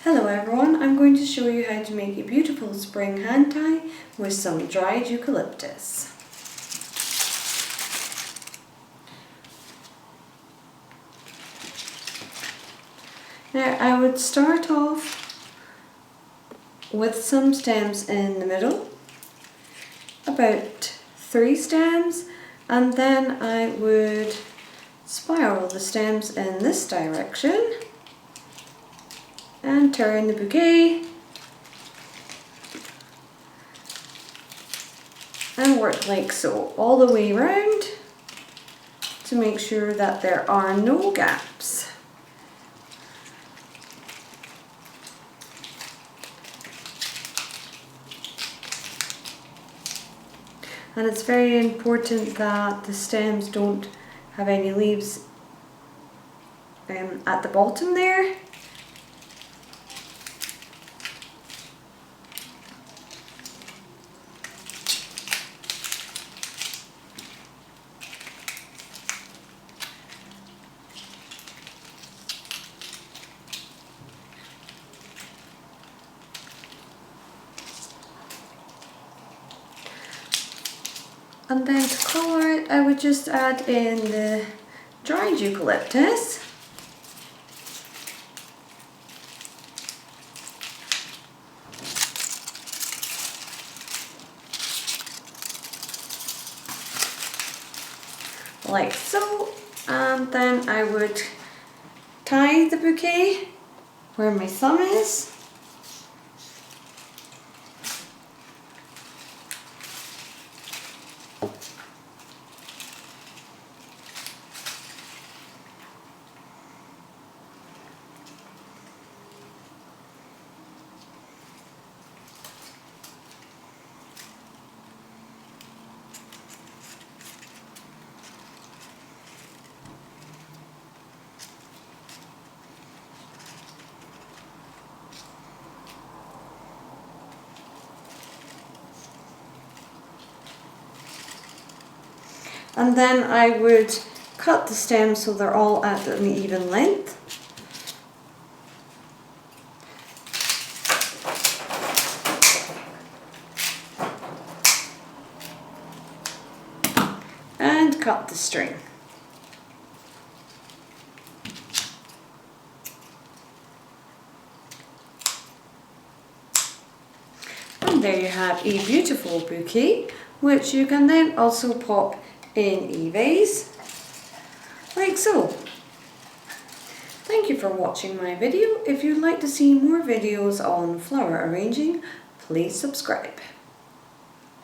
Hello everyone, I'm going to show you how to make a beautiful spring hand tie with some dried eucalyptus. Now I would start off with some stems in the middle, about 3 stems, and then I would spiral the stems in this direction and turn the bouquet and work like so all the way around to make sure that there are no gaps. And it's very important that the stems don't have any leaves at the bottom there. And then to colour it, I would just add in the dried eucalyptus. Like so, and then I would tie the bouquet where my thumb is. And then I would cut the stems so they're all at an even length. And cut the string. And there you have a beautiful bouquet, which you can then also pop in a vase, like so. Thank you for watching my video. If you'd like to see more videos on flower arranging, please subscribe.